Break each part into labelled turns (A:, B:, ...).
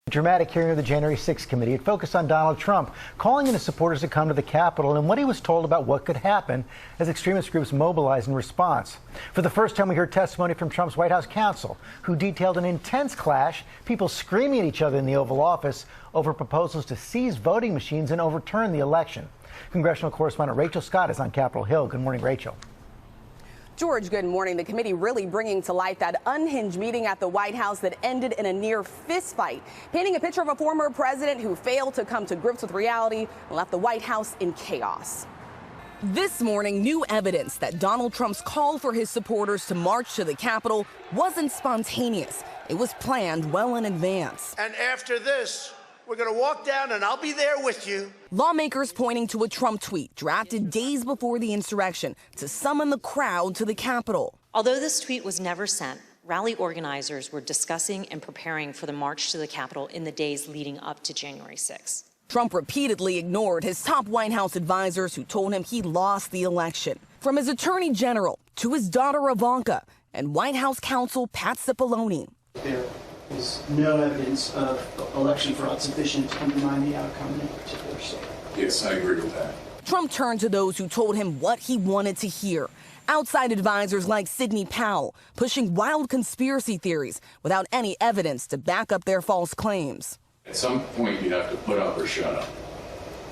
A: Dramatic hearing of the January 6th committee. It focused on Donald Trump calling in his supporters to come to the Capitol and what he was told about what could happen as extremist groups mobilized in response. For the first time, we heard testimony from Trump's White House counsel, who detailed an intense clash, people screaming at each other in the Oval Office over proposals to seize voting machines and overturn the election. Congressional correspondent Rachel Scott is on Capitol Hill. Good morning, Rachel.
B: George, good morning. The committee really bringing to light that unhinged meeting at the White House that ended in a near fistfight, painting a picture of a former president who failed to come to grips with reality and left the White House in chaos. This morning, new evidence that Donald Trump's call for his supporters to march to the Capitol wasn't spontaneous. It was planned well in advance.
C: And after this, we're going to walk down and I'll be there with you.
B: Lawmakers pointing to a Trump tweet drafted days before the insurrection to summon the crowd to the Capitol.
D: Although this tweet was never sent, rally organizers were discussing and preparing for the march to the Capitol in the days leading up to January 6th.
B: Trump repeatedly ignored his top White House advisors who told him he lost the election. From his attorney general to his daughter Ivanka and White House counsel Pat Cipollone.
E: There is no evidence of election fraud sufficient to undermine the outcome in a particular state.
F: Yes, I agree with that.
B: Trump turned to those who told him what he wanted to hear. Outside advisors like Sidney Powell, pushing wild conspiracy theories without any evidence to back up their false claims.
F: At some point, you have to put up or shut up.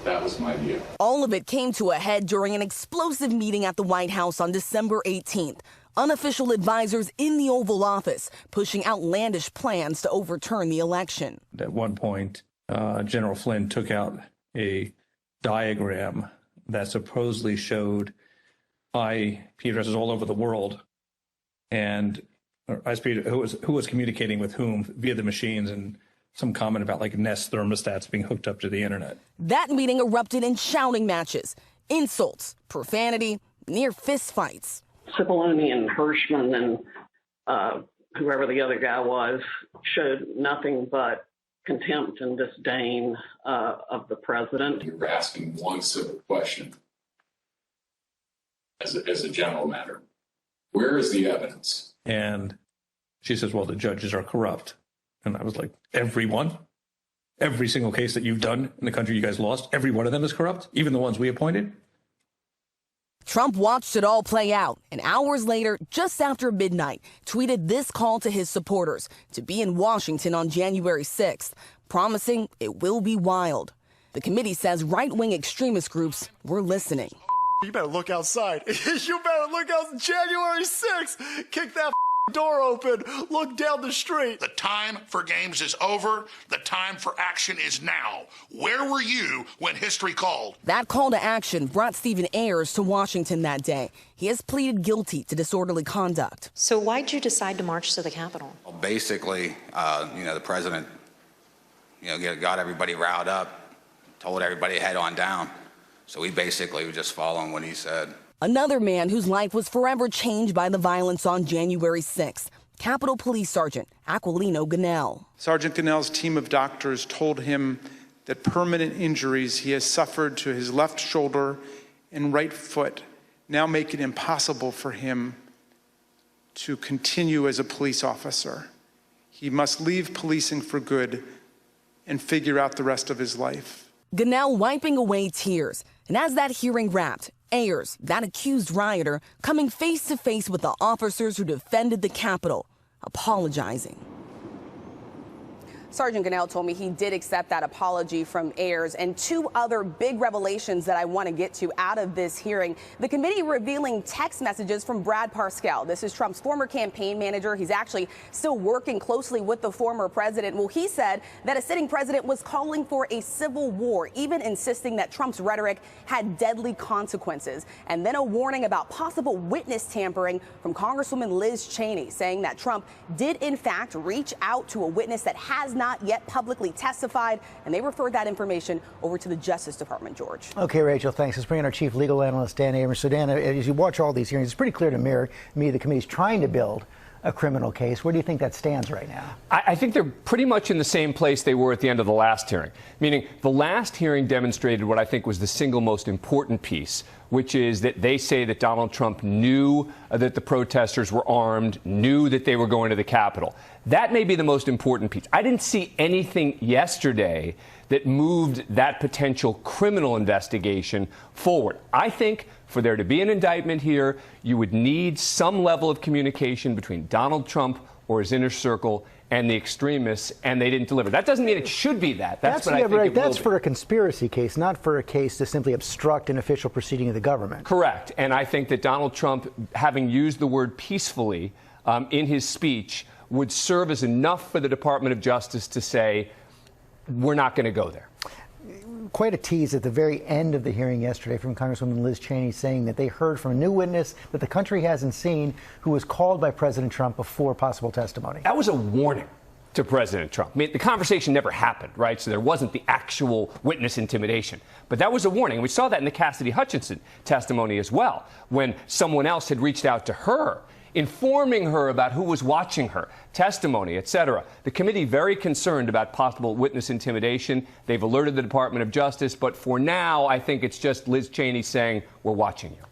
F: That was my view.
B: All of it came to a head during an explosive meeting at the White House on December 18th. Unofficial advisors in the Oval Office pushing outlandish plans to overturn the election.
G: At one point, General Flynn took out a diagram that supposedly showed IP addresses all over the world and who was communicating with whom via the machines, and some comment about like Nest thermostats being hooked up to the internet.
B: That meeting erupted in shouting matches, insults, profanity, near fistfights.
H: Cipollone and Hirschman and whoever the other guy was showed nothing but contempt and disdain of the president.
F: You're asking one simple question as a general matter. Where is the evidence?
G: And she says, well, the judges are corrupt. And I was like, everyone? Every single case that you've done in the country you guys lost, every one of them is corrupt? Even the ones we appointed?
B: Trump watched it all play out, and hours later, just after midnight, tweeted this call to his supporters to be in Washington on January 6th, promising it will be wild. The committee says right-wing extremist groups were listening.
C: You better look outside. You better look out. January 6th. Kick that door open. Look down the street.
I: The time for games is over. The time for action is now. Where were you when history called?
B: That call to action brought Stephen Ayers to Washington that day. He has pleaded guilty to disorderly conduct.
D: So why'd you decide to march to the Capitol?
J: Well, basically, the president, got everybody riled up, told everybody to head on down. So we basically were just following what he said.
B: Another man whose life was forever changed by the violence on January 6th, Capitol Police Sergeant Aquilino Gonell.
K: Sergeant Gonell's team of doctors told him that permanent injuries he has suffered to his left shoulder and right foot now make it impossible for him to continue as a police officer. He must leave policing for good and figure out the rest of his life.
B: Gonell wiping away tears. And as that hearing wrapped, Ayers, that accused rioter, coming face to face with the officers who defended the Capitol, apologizing. Sergeant Gonell told me he did accept that apology from Ayers, and two other big revelations that I want to get to out of this hearing. The committee revealing text messages from Brad Parscale. This is Trump's former campaign manager. He's actually still working closely with the former president. Well, he said that a sitting president was calling for a civil war, even insisting that Trump's rhetoric had deadly consequences. And then a warning about possible witness tampering from Congresswoman Liz Cheney, saying that Trump did in fact reach out to a witness that has not yet publicly testified, and they referred that information over to the Justice Department, George.
A: Okay, Rachel, thanks. Let's bring in our chief legal analyst, Dan Abrams. So, Dan, as you watch all these hearings, it's pretty clear to me the committee's trying to build a criminal case. Where do you think that stands right now?
L: I think they're pretty much in the same place they were at the end of the last hearing, meaning the last hearing demonstrated what I think was the single most important piece, which is that they say that Donald Trump knew that the protesters were armed, knew that they were going to the Capitol. That may be the most important piece. I didn't see anything yesterday that moved that potential criminal investigation forward. I think for there to be an indictment here, you would need some level of communication between Donald Trump or his inner circle and the extremists, and they didn't deliver. That doesn't mean it should be that. That's what I think it will
A: That's
L: be.
A: for a conspiracy case, not for a case to simply obstruct an official proceeding of the government.
L: Correct. And I think that Donald Trump, having used the word peacefully in his speech, would serve as enough for the Department of Justice to say, we're not going to go there.
A: Quite a tease at the very end of the hearing yesterday from Congresswoman Liz Cheney saying that they heard from a new witness that the country hasn't seen who was called by President Trump before possible testimony.
L: That was a warning to President Trump. I mean, the conversation never happened, right? So there wasn't the actual witness intimidation. But that was a warning. We saw that in the Cassidy Hutchinson testimony as well, when someone else had reached out to her, informing her about who was watching her, testimony, etc. The committee very concerned about possible witness intimidation. They've alerted the Department of Justice, but for now, I think it's just Liz Cheney saying, we're watching you.